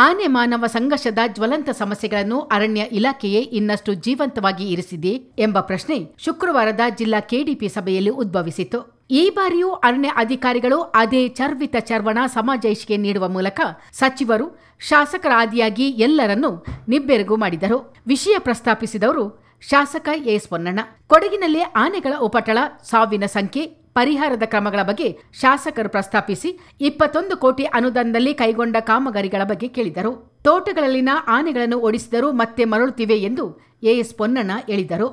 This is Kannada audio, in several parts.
ಆನೆ ಮಾನವ ಸಂಘರ್ಷದ ಜ್ವಲಂತ ಸಮಸ್ಯೆಗಳನ್ನು ಅರಣ್ಯ ಇಲಾಖೆಯೇ ಇನ್ನಷ್ಟು ಜೀವಂತವಾಗಿ ಇರಿಸಿದೆ ಎಂಬ ಪ್ರಶ್ನೆ ಶುಕ್ರವಾರದ ಜಿಲ್ಲಾ ಕೆಡಿಪಿ ಸಭೆಯಲ್ಲಿ ಉದ್ಭವಿಸಿತು. ಈ ಬಾರಿಯೂ ಅರಣ್ಯ ಅಧಿಕಾರಿಗಳು ಅದೇ ಚರ್ವಿತ ಚರ್ವಣ ಸಮಜಾಯಿಷಿಕೆ ನೀಡುವ ಮೂಲಕ ಸಚಿವರು, ಶಾಸಕರ ಆದಿಯಾಗಿ ಎಲ್ಲರನ್ನೂ ನಿಬ್ಬೆರಗು ಮಾಡಿದರು. ವಿಷಯ ಪ್ರಸ್ತಾಪಿಸಿದವರು ಶಾಸಕ ಎಸ್ ಪೊನ್ನಣ್ಣ. ಕೊಡಗಿನಲ್ಲಿ ಆನೆಗಳ ಉಪಟಳ, ಸಾವಿನ ಸಂಖ್ಯೆ, ಪರಿಹಾರದ ಕ್ರಮಗಳ ಬಗ್ಗೆ ಶಾಸಕರು ಪ್ರಸ್ತಾಪಿಸಿ 21 ಕೋಟಿ ಅನುದಾನದಲ್ಲಿ ಕೈಗೊಂಡ ಕಾಮಗಾರಿಗಳ ಬಗ್ಗೆ ಕೇಳಿದರು. ತೋಟಗಳಲ್ಲಿನ ಆನೆಗಳನ್ನು ಓಡಿಸಿದರೂ ಮತ್ತೆ ಮರಳುತ್ತಿವೆ ಎಂದು ಎಸ್ ಪೊನ್ನಣ್ಣ ಹೇಳಿದರು.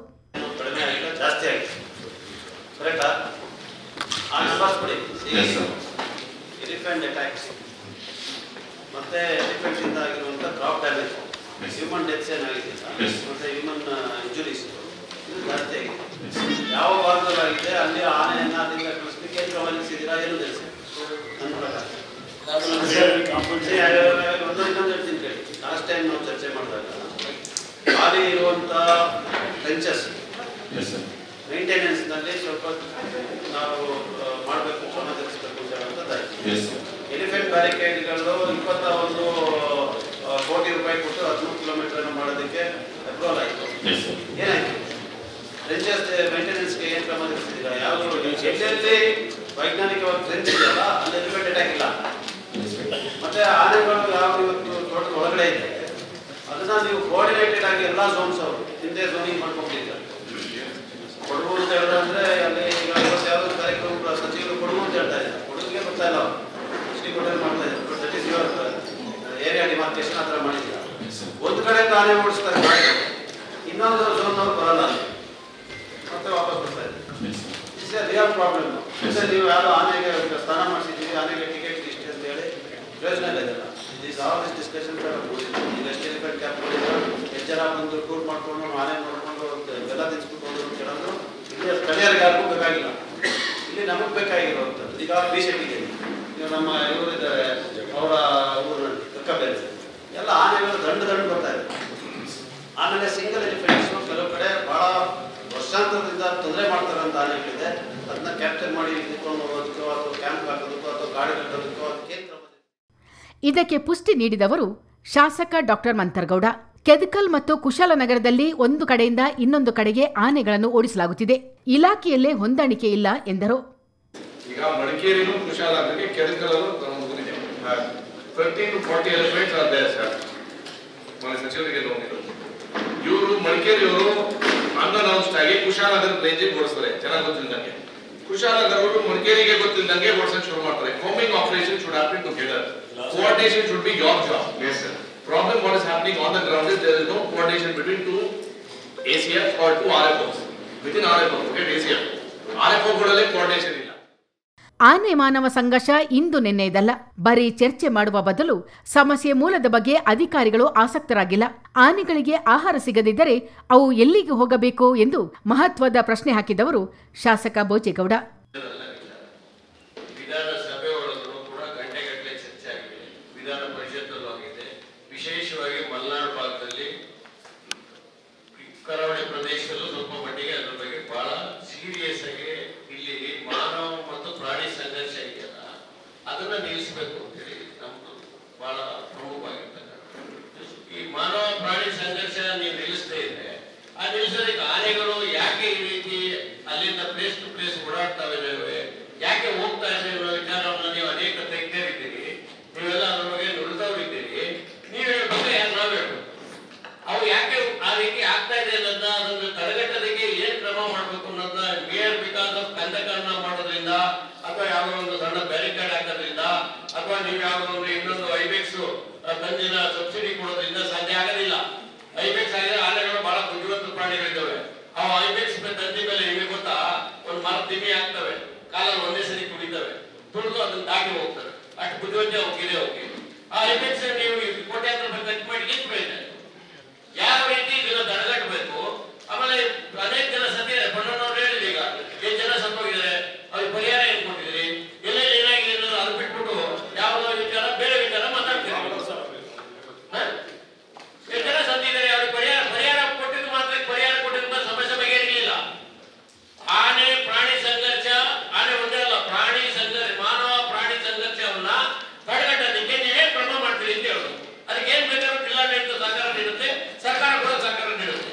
ಯಾವ ಭಾಗದಲ್ಲಾಗಿದೆ ಅಲ್ಲಿ ಆನೆಯನ್ನು ಅಲ್ಲಿಂದ ಕಳಿಸ್ಲಿಕ್ಕೆ ಏನು ಗಮನಿಸಿದ್ದೀರಾ ಏನು ತಿಳಿಸಿ ನನ್ನ ಪ್ರಕಾರ ಇನ್ನೊಂದು ಹೇಳ್ತೀನಿ ಕೇಳಿ. ಲಾಸ್ಟ್ ಟೈಮ್ ನಾವು ಚರ್ಚೆ ಮಾಡಿದಾಗ ಖಾಲಿ ಇರುವಂಥ ಟ್ರೆಂಚಸ್ ಮೇಂಟೆನೆನ್ಸ್ನಲ್ಲಿ ಸ್ವಲ್ಪ ನಾವು ಮಾಡಬೇಕು, ಕ್ರಮ ಜರುಗಿಸಬೇಕು ಅಂತ ಹೇಳುವಂಥದ್ದಾಯಿತು. ಎಲಿಫೆಂಟ್ ಬ್ಯಾರಿಕೇಡ್ಗಳು 21 ಕೋಟಿ ರೂಪಾಯಿ ಕೊಟ್ಟು 13 ಕಿಲೋಮೀಟರ್ ಮಾಡೋದಕ್ಕೆ ಅಪ್ರೂವಲ್ ಆಯಿತು. ಏನಾಯ್ತು? ಟ್ರೆಂಚಸ್ ಮೇಂಟೆನೆನ್ಸ್ಗೆ ಏನು ಕ್ರಮ ಜರುಗಿಸಿದ್ದೀರಾ? ಯಾವುದು ಎಲ್ಲೆಲ್ಲಿ ವೈಜ್ಞಾನಿಕವಾಗಿ ಟ್ರೆಂಚ್ ಇದೆಯಲ್ಲ ಅಲ್ಲಿ ಎಲಿಫೆಂಟ್ ಅಟ್ಯಾಕ್ ಇಲ್ಲ. ಮತ್ತೆ ಆನೆಗಳು ಯಾವ ಇವತ್ತು ತೋಟದ ಒಳಗಡೆ ಇದೆ ಅದನ್ನ ನೀವು ಕೋಆರ್ಡಿನೇಟೆಡ್ ಆಗಿ ಎಲ್ಲ ಝೋನ್ಸ್ ಅವರು ಹಿಂದೆ ಝೋನಿಂಗ್ ಮಾಡ್ಕೊಂಡಿದ್ದಾರೆ. ಕೊಡಗು ಅಂತ ಹೇಳಿದ್ರೆ ಅಲ್ಲಿ ಈಗ ಇವತ್ತು ಯಾವುದೋ ಕಾರ್ಯಕ್ರಮ ಸಚಿವರು ಕೊಡಗು ಅಂತ ಹೇಳ್ತಾ ಇದ್ದಾರೆ. ಕೊಡಗಿಗೆ ಬರ್ತಾ ಇಲ್ಲ ಅವರು ಶ್ರೀಕೋಟೆಯಲ್ಲಿ ಮಾಡ್ತಾ ಇದ್ದಾರೆ. That is your area demarcation ಆ ಥರ ಮಾಡಿದ್ದೀರಾ. ಒಂದು ಕಡೆಯಿಂದ ಆನೆ ಓಡಿಸ್ತಾರೆ, ಇನ್ನೊಂದು ಝೋನ್ ಅವ್ರು ಬರಲ್ಲ, ಮತ್ತೆ ವಾಪಸ್ ಬರ್ತಾ ಇದ್ದಾರೆ. It's A real problem. ಮತ್ತೆ ನೀವು ಯಾರು ಆನೆಗೆ ಸ್ನಾನ ಮಾಡಿಸಿದ್ದೀವಿ, ಆನೆಗೆ ಟಿಕೆಟ್ ಇಷ್ಟು ಅಂತ ಹೇಳಿ ಪ್ರಯೋಜನ ಇಲ್ಲ. ದಿಸ್ ಆಲ್ ದಿಸ್ ಡಿಸ್ಕಷನ್ ಈಗ ಎಷ್ಟು ಎಲಿಫೆಂಟ್ ಕ್ಯಾಪ್ ಮಾಡಿದ್ರು, ಎಷ್ಟು ಜನ ಬಂದು ಟೂರ್ ಮಾಡ್ಕೊಂಡು ಆನೆ ನೋಡ್ಕೊಂಡು ಬೆಲ್ಲ ತಿನ್ಸ್ಕೊಂಡು ಕೇಳೋದು ಇಲ್ಲಿ ಸ್ಥಳೀಯರಿಗೆ ಯಾರಿಗೂ ಬೇಕಾಗಿಲ್ಲ. ಇಲ್ಲಿ ನಮಗೆ ಬೇಕಾಗಿರುವಂಥದ್ದು ಈಗ ಬೀಸೆಟ್ಟಿಗೆ ಈಗ ನಮ್ಮ ಇವರು ಇದ್ದಾರೆ, ಅವರ ಊರು ಕಕ್ಕಬೇರೆ ಎಲ್ಲ ಆನೆಗಳು ದಂಡು ಬರ್ತಾ ಇದೆ. ಆಮೇಲೆ ಸಿಂಗಲ್ ಎಲಿಫೆಂಟ್ಸ್ ಕೆಲವು ಕಡೆ ಬಹಳ ವರ್ಷಾಂತರದಿಂದ ತೊಂದರೆ ಮಾಡ್ತಾರಂತ ಆನೆಗಳಿದೆ. ಅದನ್ನ ಕ್ಯಾಪ್ಚರ್ ಮಾಡಿ ಇಟ್ಕೊಂಡು ಹೋಗೋದಕ್ಕೋ ಅಥವಾ ಕ್ಯಾಂಪ್ ಹಾಕೋದಕ್ಕೋ ಅಥವಾ ಗಾಡಿ ಕಟ್ಟೋದಕ್ಕೋ ಕೇಂದ್ರ. ಇದಕ್ಕೆ ಪುಷ್ಟಿ ನೀಡಿದವರು ಶಾಸಕ ಡಾಕ್ಟರ್ ಮಂತರ್ಗೌಡ. ಕೆದಕಲ್ ಮತ್ತು ಕುಶಾಲನಗರದಲ್ಲಿ ಒಂದು ಕಡೆಯಿಂದ ಇನ್ನೊಂದು ಕಡೆಗೆ ಆನೆಗಳನ್ನು ಓಡಿಸಲಾಗುತ್ತಿದೆ, ಇಲಾಖೆಯಲ್ಲೇ ಹೊಂದಾಣಿಕೆ ಇಲ್ಲ ಎಂದರು. ಈಗ ಮಡಿಕೇರಿನೂ ಕುಶಾಲನಗರಕ್ಕೆ ಕೆದಕಲಲ್ಲೂ 13 to 40 elephants are there sir. ಮನೆ ಸಚಿವರಿಗೆ ಹೋಗಿದ್ರು ಇವರು ಮಡಿಕೇರಿಯವರು ಅನ್ಅನೌನ್ಸ್ಡ್ ಆಗಿ ಕುಶಾಲನಗರ ರೇಂಜಿಗೆ ಓಡಿಸ್ತಾರೆ. ಚೆನ್ನಾಗಿ ಗೊತ್ತಿಲ್ಲದಂಗೆ ಕುಶಾಲನಗರವರು ಮಡಿಕೇರಿಗೆ ಗೊತ್ತಿಲ್ಲದಂಗೆ ಓಡಿಸಕ್ಕೆ ಶುರು ಮಾಡ್ತಾರೆ. Coming operation should happen together. Coordination should be your job. Yes sir. Problem what is happening on the ground is there is no coordination between two ACF or two RFOs. Within RFO, forget ACF. RFO ಗಳಲ್ಲಿ coordination ಇಲ್ಲ. ಆನೆ ಮಾನವ ಸಂಘರ್ಷ ಇಂದು ನಿನ್ನೆದಲ್ಲ. ಬರೀ ಚರ್ಚೆ ಮಾಡುವ ಬದಲು ಸಮಸ್ಯೆ ಮೂಲದ ಬಗ್ಗೆ ಅಧಿಕಾರಿಗಳು ಆಸಕ್ತರಾಗಿಲ್ಲ. ಆನೆಗಳಿಗೆ ಆಹಾರ ಸಿಗದಿದ್ದರೆ ಅವು ಎಲ್ಲಿಗೆ ಹೋಗಬೇಕು ಎಂದು ಮಹತ್ವದ ಪ್ರಶ್ನೆ ಹಾಕಿದವರು ಶಾಸಕ ಬೋಜೇಗೌಡ. ವಿಶೇಷವಾಗಿ ಮಲೆನಾಡು ಭಾಗದಲ್ಲಿ ಕರಾವಳಿ ಪ್ರದೇಶದಲ್ಲೂ ಸ್ವಲ್ಪ ಮಟ್ಟಿಗೆ ಅದ್ರ ಬಗ್ಗೆ ಬಹಳ ಸೀರಿಯಸ್ ಆಗಿ ಇಲ್ಲಿ ಮಾನವ ಮತ್ತು ಪ್ರಾಣಿ ಸಂಘರ್ಷ ಇದೆಯಲ್ಲ ಅದನ್ನ ನಿಲ್ಲಿಸಬೇಕು ಅಂತೇಳಿ ನಮ್ದು ಬಹಳ ಪ್ರಮುಖವಾಗಿರ್ತಕ್ಕಂಥ ಈ ಮಾನವ ಪ್ರಾಣಿ ಸಂಘರ್ಷ ನೀವು ನಿಲ್ಲಿಸದೇ ಇದ್ರೆ ಆ ನಿಲ್ಲಿಸೋದಕ್ಕೆ ಆನೆಗಳು ಯಾಕೆ ಈ ರೀತಿ ಅಲ್ಲಿಂದ ಪ್ಲೇಸ್ ಟು ಪ್ಲೇಸ್ ಓಡಾಡ್ತಾ ಇದ್ದಾವೆ, ಯಾಕೆ ಹೋಗ್ತಾ ಇದ್ದೇವೆ ವಿಚಾರವನ್ನು ನೀವು ಅನೇಕ ತೆಗೆದಿದ್ದೀರಿ. ನೀವೆಲ್ಲ ಅದ್ರ ಬಗ್ಗೆ ನುಡಿದವರಿದ್ದೀರಿ. ನೀವು ಹೇಳ್ಬೇಕು, ಯಾರು ನಾವು ಹೇಳ್ಬೇಕು. ಅವು ಯಾಕೆ ಆ ರೀತಿ ಆಗ್ತಾ ಇದೆ ಅನ್ನೋದನ್ನ ಅದನ್ನು ತಡೆಗಟ್ಟೋದಕ್ಕೆ ಏನ್ ಕ್ರಮ ಮಾಡ್ಬೇಕು ಅನ್ನೋದನ್ನ ಮೇಯರ್ ಬಿಕಾಸ್ ಆಫ್ ಕಂದಕರಣ ಮಾಡೋದ್ರಿಂದ ಅಥವಾ ಯಾವುದೋ ಒಂದು ಸಣ್ಣ ಬ್ಯಾರಿಕೇಡ್ ಹಾಕೋದ್ರಿಂದ ಅಥವಾ ನೀವು ಯಾವುದೋ ಒಂದು ಇನ್ನೊಂದು ಐಬೆಕ್ಸ್ ಕಂಜಿನ ಸಬ್ಸಿಡಿ ಕೊಡೋದ್ರಿಂದ ಸಾಧ್ಯ ಆಗೋದಿಲ್ಲ. ಐಬೆಕ್ಸ್ ಆಗಿದ್ರೆ ಆನೆಗಳು ಬಹಳ ಬುದ್ಧಿವಂತ ಪ್ರಾಣಿಗಳಿದ್ದಾವೆ. ಅವು ಐಬೆಕ್ಸ್ ತಂತಿ ಮೇಲೆ ನಿಮಗೆ ಗೊತ್ತಾ ಒಂದು ಮರ ತಿಮ್ಮಿ ಆಗ್ತವೆ, ಕಾಲಲ್ಲಿ ಒಂದೇ ಸರಿ ಕುಡಿತವೆ, ತುಳಿದು ಅದನ್ನ ದಾಟಿ ಹೋಗ್ತವೆ. ಅಷ್ಟು ಬುದ್ಧಿವಂತ ಹೋಗಿದೆ. ಆ ಐಬೆಕ್ಸ್ ನೀವು ಕೋಟ್ಯಾಂತರ ರೂಪಾಯಿ ಖರ್ಚು ಮಾಡಿ ಎಷ್ಟು ಪ್ರಯೋಜನ? ಯಾವ ರೀತಿ ಇದನ್ನ ತಡೆಗಟ್ಟಬೇಕು? ಆಮೇಲೆ ಅನೇಕ ಜನ ಸತ್ತಿದ್ದಾರೆ. ಬಣ್ಣನವ್ರು ಹೇಳಿದ್ರು ಈಗ ಎಷ್ಟು ಜನ ಸತ್ತೋಗಿದ್ದಾರೆ, ಅವ್ರಿಗೆ ಪರಿಹಾರ ಏನ್ ಕೊಟ್ಟಿದ್ರಿ, ಎಲ್ಲೆಲ್ಲಿ ಏನಾಗಿದೆ ಅನ್ನೋದು ಅದು ಬಿಟ್ಬಿಟ್ಟು ಯಾವುದೋ ವಿಚಾರ ಬೇರೆ ವಿಚಾರ ಮಾತಾಡ್ತೀವಿ. ಎಷ್ಟು ಜನ ಸತ್ತಿದ್ದಾರೆ, ಅವ್ರಿಗೆ ಪರಿಹಾರ ಕೊಟ್ಟಿದ್ದು ಮಾತ್ರ ಪರಿಹಾರ ಕೊಟ್ಟಿದ್ದ ಸಮಸ್ಯೆ ಬಗೆಹರಿಲಿಲ್ಲ. ಆನೆ ಪ್ರಾಣಿ ಸಂಘರ್ಷ, ಆನೆ ಒಂದೇ ಅಲ್ಲ ಪ್ರಾಣಿ ಸಂಘರ್ಷ, ಮಾನವ ಪ್ರಾಣಿ ಸಂಘರ್ಷವನ್ನ ತಡೆಗಟ್ಟೋದಕ್ಕೆ ನೀವೇ ಕ್ರಮ ಮಾಡ್ತೀರಿ ಅಂತ ಹೇಳೋದು. ಅದಕ್ಕೆ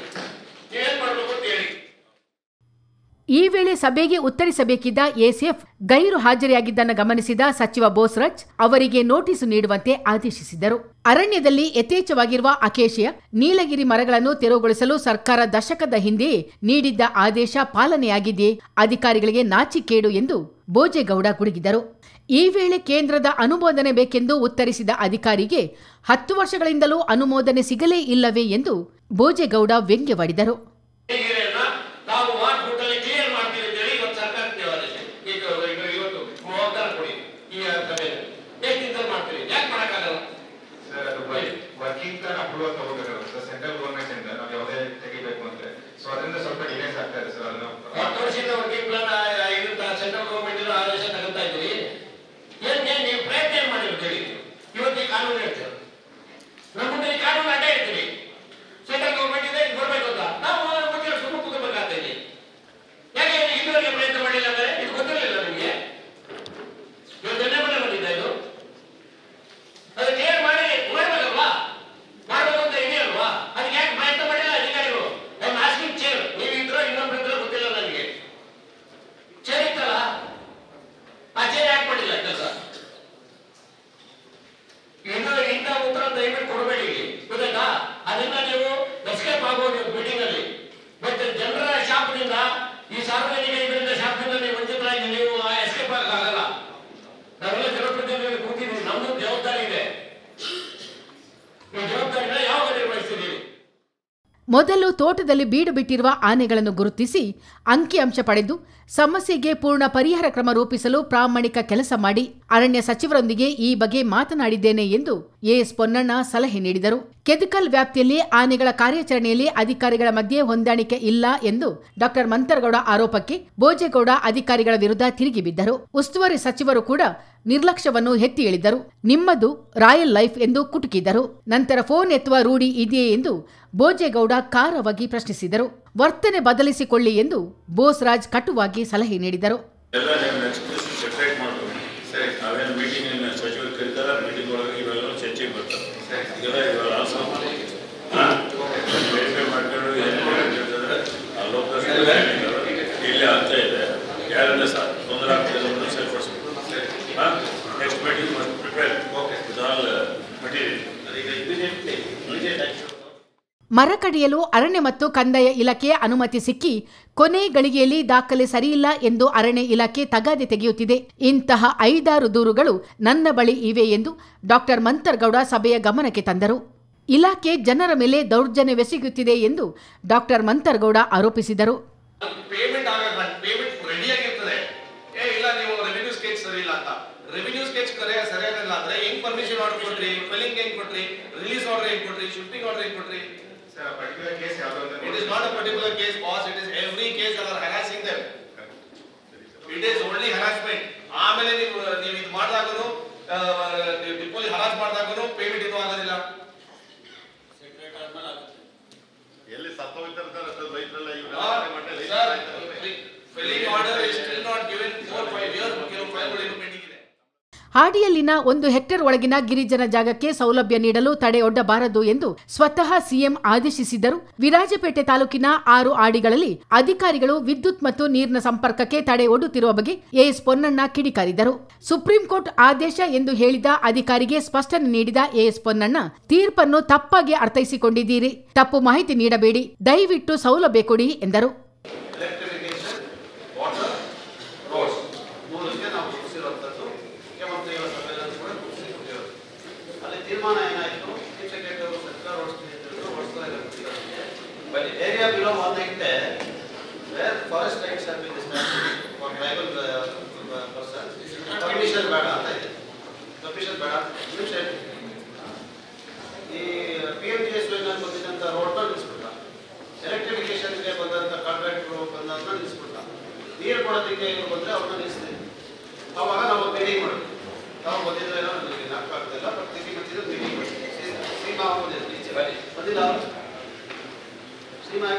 ಈ ವೇಳೆ ಸಭೆಗೆ ಉತ್ತರಿಸಬೇಕಿದ್ದ ಎಸಿಎಫ್ ಗೈರು ಹಾಜರಿಯಾಗಿದ್ದನ್ನು ಗಮನಿಸಿದ ಸಚಿವ ಬೋಸ್ರಾಜ್ ಅವರಿಗೆ ನೋಟಿಸ್ ನೀಡುವಂತೆ ಆದೇಶಿಸಿದರು. ಅರಣ್ಯದಲ್ಲಿ ಯಥೇಚ್ಛವಾಗಿರುವ ಅಕೇಶಿಯ, ನೀಲಗಿರಿ ಮರಗಳನ್ನು ತೆರವುಗೊಳಿಸಲು ಸರ್ಕಾರ ದಶಕದ ಹಿಂದೆಯೇ ನೀಡಿದ್ದ ಆದೇಶ ಪಾಲನೆಯಾಗಿದೆಯೇ? ಅಧಿಕಾರಿಗಳಿಗೆ ನಾಚಿಕೇಡು ಎಂದು ಬೋಜೇಗೌಡ ಗುಡುಗಿದರು. ಈ ವೇಳೆ ಕೇಂದ್ರದ ಅನುಮೋದನೆ ಬೇಕೆಂದು ಉತ್ತರಿಸಿದ ಅಧಿಕಾರಿಗೆ 10 ವರ್ಷಗಳಿಂದಲೂ ಅನುಮೋದನೆ ಸಿಗಲೇ ಇಲ್ಲವೇ ಎಂದು ಬೋಜೇಗೌಡ ವ್ಯಂಗ್ಯವಾಡಿದರು. ಮೊದಲು ತೋಟದಲ್ಲಿ ಬೀಡು ಬಿಟ್ಟಿರುವ ಆನೆಗಳನ್ನು ಗುರುತಿಸಿ ಅಂಕಿಅಂಶ ಪಡೆದು ಸಮಸ್ಯೆಗೆ ಪೂರ್ಣ ಪರಿಹಾರ ಕ್ರಮ ರೂಪಿಸಲು ಪ್ರಾಮಾಣಿಕ ಕೆಲಸ ಮಾಡಿ ಅರಣ್ಯ ಸಚಿವರೊಂದಿಗೆ ಈ ಬಗ್ಗೆ ಮಾತನಾಡಿದ್ದೇನೆ ಎಂದು ಎಎಸ್ ಪೊನ್ನಣ್ಣ ಸಲಹೆ ನೀಡಿದರು. ಕೆದಕಲ್ ವ್ಯಾಪ್ತಿಯಲ್ಲಿ ಆನೆಗಳ ಕಾರ್ಯಾಚರಣೆಯಲ್ಲಿ ಅಧಿಕಾರಿಗಳ ಮಧ್ಯೆ ಹೊಂದಾಣಿಕೆ ಇಲ್ಲ ಎಂದು ಡಾ ಮಂತರಗೌಡ ಆರೋಪಕ್ಕೆ ಬೋಜೇಗೌಡ ಅಧಿಕಾರಿಗಳ ವಿರುದ್ಧ ತಿರುಗಿಬಿದ್ದರು. ಉಸ್ತುವಾರಿ ಸಚಿವರು ಕೂಡ ನಿರ್ಲಕ್ಷ್ಯವನ್ನು ಎತ್ತಿ ಹೇಳಿದರು. ನಿಮ್ಮದು ರಾಯಲ್ ಲೈಫ್ ಎಂದು ಕುಟುಕಿದರು. ನಂತರ ಫೋನ್ ಎತ್ತುವ ರೂಢಿ ಇದೆಯೇ ಎಂದು ಬೋಜೇಗೌಡ ಖಾರವಾಗಿ ಪ್ರಶ್ನಿಸಿದರು. ವರ್ತನೆ ಬದಲಿಸಿಕೊಳ್ಳಿ ಎಂದು ಬೋಸ್ರಾಜ್ ಕಟುವಾಗಿ ಸಲಹೆ ನೀಡಿದರು. ಮರ ಕಡಿಯಲು ಅರಣ್ಯ ಮತ್ತು ಕಂದಾಯ ಇಲಾಖೆಯ ಅನುಮತಿ ಸಿಕ್ಕಿ ಕೊನೆ ಗಳಿಗೆಯಲ್ಲಿ ದಾಖಲೆ ಸರಿಯಿಲ್ಲ ಎಂದು ಅರಣ್ಯ ಇಲಾಖೆ ತಗಾದೆ ತೆಗೆಯುತ್ತಿದೆ. ಇಂತಹ 5-6 ದೂರುಗಳು ನನ್ನ ಬಳಿ ಇವೆ ಎಂದು ಡಾ ಮಂತರಗೌಡ ಸಭೆಯ ಗಮನಕ್ಕೆ ತಂದರು. ಇಲಾಖೆ ಜನರ ಮೇಲೆ ದೌರ್ಜನ್ಯವೆಸಗುತ್ತಿದೆ ಎಂದು ಡಾ ಮಂತರಗೌಡ ಆರೋಪಿಸಿದರು. ರೆವಿನ್ಯೂ ಸ್ಕೆಚ್ ಸರಿಯಾಗಿಲ್ಲ ಅಂದ್ರೆ ಹೆಂಗ್ ಪರ್ಮಿಷನ್ ಆರ್ಡರ್ ಕೊಟ್ರಿ, ಫೈಲಿಂಗ್ ಹೆಂಗ್ ಕೊಟ್ರಿ, ರಿಲೀಸ್ ಆರ್ಡರ್ ಹೆಂಗ್ ಕೊಟ್ರಿ, ಶಿಫ್ಟಿಂಗ್ ಆರ್ಡರ್ ಹೆಂಗ್ ಕೊಟ್ರಿ? Sir, a particular case it is not a particular case, boss. It is every case you are harassing them. It is only harassment. ಆಮೇಲೆ ನೀವು ಇದು ಮಾಡಿದಾಗನು ಡಿಪೋಲಿ ಹರಾಜ್ ಮಾಡಿದಾಗನು ಪೇಮೆಂಟ್ ಇದು ಆಗೋದಿಲ್ಲ. ಎಲ್ಲಿ ಸತ್ತೋಗ್ತಾರೆ ರೈತರೆಲ್ಲ filing order is still not given 4-5 years ಕೆಲವು ಫೈಲ್ಗಳು ಪೆಂಡಿಂಗ್ ಇದೆ. ಹಾಡಿಯಲ್ಲಿನ 1 ಹೆಕ್ಟೇರ್ ಒಳಗಿನ ಗಿರಿಜನ ಜಾಗಕ್ಕೆ ಸೌಲಭ್ಯ ನೀಡಲು ತಡೆಯೊಡ್ಡಬಾರದು ಎಂದು ಸ್ವತಃ ಸಿಎಂ ಆದೇಶಿಸಿದ್ದರು. ವಿರಾಜಪೇಟೆ ತಾಲೂಕಿನ 6 ಆಡಿಗಳಲ್ಲಿ ಅಧಿಕಾರಿಗಳು ವಿದ್ಯುತ್ ಮತ್ತು ನೀರಿನ ಸಂಪರ್ಕಕ್ಕೆ ತಡೆ ಒಡ್ಡುತ್ತಿರುವ ಬಗ್ಗೆ ಎಎಸ್ ಪೊನ್ನಣ್ಣ ಕಿಡಿಕಾರಿದರು. ಸುಪ್ರೀಂ ಕೋರ್ಟ್ ಆದೇಶ ಎಂದು ಹೇಳಿದ ಅಧಿಕಾರಿಗೆ ಸ್ಪಷ್ಟನೆ ನೀಡಿದ ಎಎಸ್ ಪೊನ್ನಣ್ಣ, ತೀರ್ಪನ್ನು ತಪ್ಪಾಗಿ ಅರ್ಥೈಸಿಕೊಂಡಿದ್ದೀರಿ, ತಪ್ಪು ಮಾಹಿತಿ ನೀಡಬೇಡಿ, ದಯವಿಟ್ಟು ಸೌಲಭ್ಯ ಕೊಡಿ ಎಂದರು. ತೀರ್ಮಾನ ಏನಾಯಿತು, ಚೀಫ್ ಸೆಕ್ರೆಟರಿ ಅವರು ಸರ್ಕಾರ ಓಡಿಸ್ತಾ but area below 1 hectare where forest rights have been established for tribal persons permission ಬೇಡ ಅಂತ ಇದೆ. ಪರ್ಮಿಷನ್ ಬೇಡ ಈ PMGSY ಬಂದಿದ್ದಂಥ ರೋಡ್ನ ನಿಲ್ಲಿಸ್ಬಿಟ್ಟ, ಎಲೆಕ್ಟ್ರಿಫಿಕೇಶನ್ಗೆ ಬಂದಂಥ ಕಾಂಟ್ರಾಕ್ಟ್ರು ಬಂದನ್ನ ನಿಲ್ಲಿಸ್ಬಿಟ್ಟ, ನೀರು ಕೊಡೋದಕ್ಕೆ ಇವರು ಬಂದರೆ ಅವ್ರನ್ನ ನಿಲ್ಲಿಸ್ತೀವಿ. ಆವಾಗ ನಾವು ಮೀಟಿಂಗ್ ಮಾಡಿದ್ವಿ. ನಾವು ಬಂದಿದ್ರೆ ನನಗೆ ನಾಲ್ಕಾಗ್ತಿಲ್ಲ, ಬಟ್ ತಿಂಡಿ ಬಂದಿದ್ದು ಮೀಟಿಂಗ್ ಮಾಡಿ ಸೀಮಾ ಬಂದಿಲ್ಲ. ಸೀಮಾ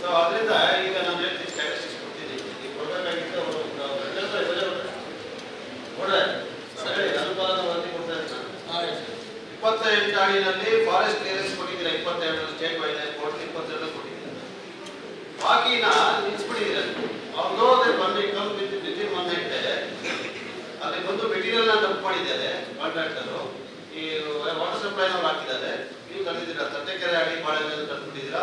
ಸೊ ಅದರಿಂದ ಈಗ ನಾನು ಹೇಳ್ತೀನಿ, ಸ್ಟ್ಯಾಟಿಸ್ಟಿಕ್ಸ್ ಕೊಡ್ತೀನಿ, ಈಗ ಕೊಡಬೇಕಾಗಿತ್ತು. ಅವರು ನೋಡ್ರೆ ಅನುಪಾಲನ ವರದಿ ಕೊಡ್ತಾ ಇದ್ದೀನಿ. ಹಾಡಿನಲ್ಲಿ ಫಾರೆಸ್ಟ್ ಕ್ಲಿಯರೆನ್ಸ್ ಕೊಟ್ಟಿದ್ದೀರಾ 22 ಸ್ಟೇಟ್ ವೈಡ್ ಕೋರ್ಟ್ 22 ಕೊಟ್ಟಿದ್ದೀರಾ. ಬಾಕಿನ ನಿಲ್ಲಿಸ್ಬಿಟ್ಟಿದ್ದೀರಾ. although they come within 1 night ಅಲ್ಲಿ ಬಂದು ಮೆಟೀರಿಯಲ್ ನ ಡಂಪ್ ಮಾಡಿದ್ದಾರೆ ಕಾಂಟ್ರಾಕ್ಟರ್. ಈ ವಾಟರ್ ಸಪ್ಲೈ ನಾವು ಹಾಕಿದ್ದಾರೆ. ನೀವು ತಂದಿದ್ದೀರಾ ತಟ್ಟೆಕೆರೆ ಹಾಡಿ ಬಾಳೆಹೊನ್ನೂರು ತಂದಿದ್ದೀರಾ,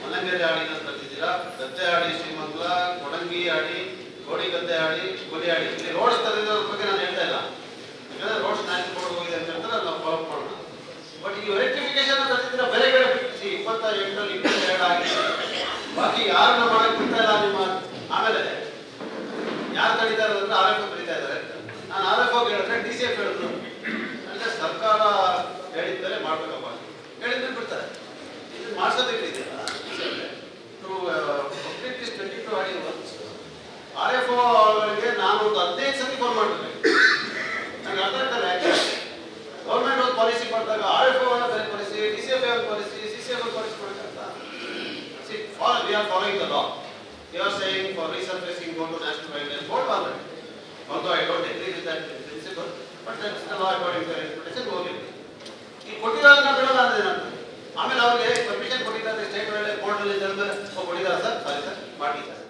ಮಲ್ಲಂಗೆರೆ ಹಾಡಿನ ತಂದಿದ್ದೀರಾ, ಗದ್ದೆ ಹಾಡಿ ಶ್ರೀಮಂಗಲ, ಕೊಡಂಗಿ ಹಾಡಿ, ಗೋಡಿಗದ್ದೆ ಹಾಡಿ, ಗೋಡಿ ಹಾಡಿ. ಇಲ್ಲಿ ರೋಡ್ಸ್ ತಂದಿರೋದ್ರ ಬಗ್ಗೆ ನಾನು ಹೇಳ್ತಾ ಇಲ್ಲ, ಯಾಕಂದ್ರೆ ರೋಡ್ಸ್ ನ್ಯಾಷನಲ್ ಬೋರ್ಡ್ ಹೋಗಿದೆ ಅಂತ ಹೇಳ್ತಾರೆ, ನಾವು ಫಾಲೋ ಮಾಡೋಣ. ಬಟ್ ಈ ರೆಕ್ಟಿಫಿಕೇಶನ್ ತಂದಿದ್ದೀರಾ ಬೇರೆ ಕಡೆ ಬಿಟ್ಟಿಸಿ 28 22 ಆಗಿದೆ. ಬಾಕಿ ಯಾರನ್ನ ಮಾಡಕ್ ಬಿಡ್ತಾ ಇಲ್ಲ ನಿಮ್ಮ. ಆಮೇಲೆ ಯಾರು ತಡೀತಾರೆ ಅಂದ್ರೆ RFO ಕರೀತಾ ಇದ್ದಾರೆ. ನಾನು RFO ಹೇಳಿದ್ರೆ DCF ಹೇಳಿದ್ರು ಅಂದ್ರೆ ಸರ್ಕಾರ ಹೇಳಿದ್ಮೇಲೆ ಮಾಡ್ಬೇಕಪ್ಪ, ಹೇಳಿದ್ಮೇಲೆ ಬಿಡ್ತಾರೆ. ಇದು ಮಾಡ್ಸೋದಕ್ಕೆ ಇದೆಯಲ್ಲ ಕಂಪ್ಲೀಟ್ 22 ಆಡಿ RFO ಅವರಿಗೆ ನಾನು ಒಂದು 15 ಸತಿ ಫೋನ್ ಮಾಡಬೇಕು. ನಂಗೆ ಅರ್ಥ ಆಗ್ತದೆ ಯಾಕೆ ಗೌರ್ಮೆಂಟ್ ಒಂದು ಪಾಲಿಸಿ ಮಾಡಿದಾಗ RFO ಬೇರೆ policy, DCF policy, CCF policy ಮಾಡಬೇಕಂತ. We are following the law. They are saying for resurfacing go to National Wildlife Board already. Although I don't agree with that principle, but that's the law according to interpretation. ಹೋಗಿ ಈ ಕೊಟ್ಟಿರೋದನ್ನ ಬಿಡಲ್ಲ ಅಂದ್ರೆ ಆಮೇಲೆ ಅವ್ರಿಗೆ ಪರ್ಮಿಷನ್ ಕೊಟ್ಟಿದ್ದಾರೆ ಸ್ಟೇಟ್ ವೈಲ್ಡ್ಲೈಫ್ ಬೋರ್ಡ್ ಅಲ್ಲಿ ಕೊಟ್ಟಿದ್ದಾರೆ ಸರ್, ಸಾರಿ ಸರ್ ಮಾಡಿದ್ದಾರೆ.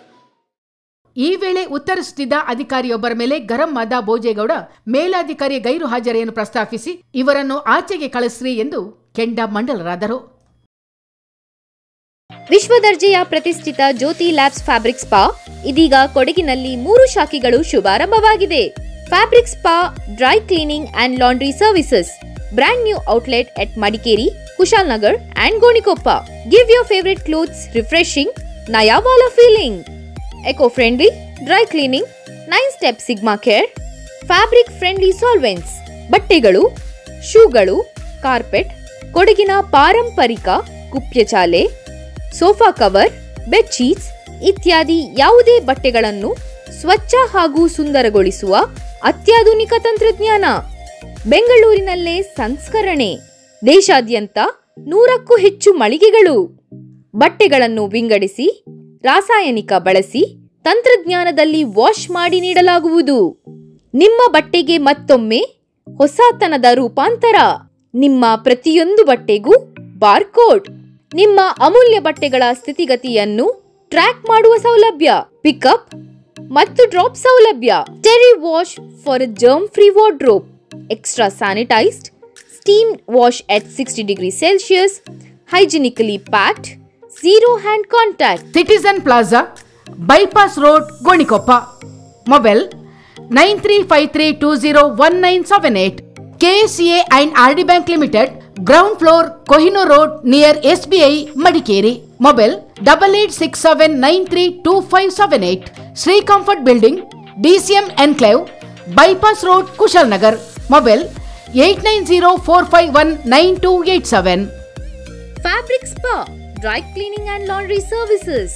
ಈ ವೇಳೆ ಉತ್ತರಿಸುತ್ತಿದ್ದ ಅಧಿಕಾರಿಯೊಬ್ಬರ ಮೇಲೆ ಗರಂ ಆದ ಭೋಜೇಗೌಡ ಮೇಲಾಧಿಕಾರಿ ಗೈರು ಹಾಜರಿಯನ್ನು ಪ್ರಸ್ತಾಪಿಸಿ ಇವರನ್ನು ಆಚೆಗೆ ಕಳಿಸ್ರಿ ಎಂದು ಕೆಂಡಾಮಂಡಲರಾದರು. ವಿಶ್ವದರ್ಜೆಯ ಪ್ರತಿಷ್ಠಿತ ಜ್ಯೋತಿ ಲ್ಯಾಬ್ಸ್ ಫ್ಯಾಬ್ರಿಕ್ ಸ್ಪಾ ಇದೀಗ ಕೊಡಗಿನಲ್ಲಿ 3 ಶಾಖೆಗಳು ಶುಭಾರಂಭವಾಗಿದೆ. Fabric spa, dry cleaning and laundry services. Brand new outlet at Madikeri, Kushalnagar and Gonikoppa. Give your favourite clothes refreshing ನಯಾವಾಲ feeling. Eco friendly dry cleaning, 9 step sigma care, fabric friendly solvents. ಬಟ್ಟೆಗಳು, ಶೂಗಳು, ಕಾರ್ಪೆಟ್, ಕೊಡಗಿನ ಪಾರಂಪರಿಕ ಕುಪ್ಯಚಾಲೆ, ಸೋಫಾ ಕವರ್, ಬೆಡ್ಶೀಟ್ಸ್ ಇತ್ಯಾದಿ ಯಾವುದೇ ಬಟ್ಟೆಗಳನ್ನು ಸ್ವಚ್ಛ ಹಾಗೂ ಸುಂದರಗೊಳಿಸುವ ಅತ್ಯಾಧುನಿಕ ತಂತ್ರಜ್ಞಾನ. ಬೆಂಗಳೂರಿನಲ್ಲೇ ಸಂಸ್ಕರಣೆ. ದೇಶಾದ್ಯಂತ 100ಕ್ಕೂ ಹೆಚ್ಚು ಮಳಿಗೆಗಳು. ಬಟ್ಟೆಗಳನ್ನು ವಿಂಗಡಿಸಿ, ರಾಸಾಯನಿಕ ಬಳಸಿ, ತಂತ್ರಜ್ಞಾನದಲ್ಲಿ ವಾಶ್ ಮಾಡಿ ನೀಡಲಾಗುವುದು. ನಿಮ್ಮ ಬಟ್ಟೆಗೆ ಮತ್ತೊಮ್ಮೆ ಹೊಸತನದ ರೂಪಾಂತರ. ನಿಮ್ಮ ಪ್ರತಿಯೊಂದು ಬಟ್ಟೆಗೂ ಬಾರ್ಕೋಡ್. ನಿಮ್ಮ ಅಮೂಲ್ಯ ಬಟ್ಟೆಗಳ ಸ್ಥಿತಿಗತಿಯನ್ನು ಟ್ರ್ಯಾಕ್ ಮಾಡುವ ಸೌಲಭ್ಯ. ಪಿಕಪ್ ಮತ್ತು ಡ್ರಾಪ್ ಸೌಲಭ್ಯ. ಟೆರಿ wash for a germ free wardrobe. Extra sanitised. Steam wash at 60 degrees Celsius. Hygienically packed. Zero hand contact. Citizen plaza, bypass road, Gonikoppa. Mobile 9353201978. KCA and RD Bank Limited, ground floor, Kohinoor Road, near SBI, Madikeri. Mobile 8867932578. Sri Comfort Building, DCM Enclave, Bypass Road, Kushalnagar. Mobile 8904519287. Fabric Spa, dry cleaning and laundry services.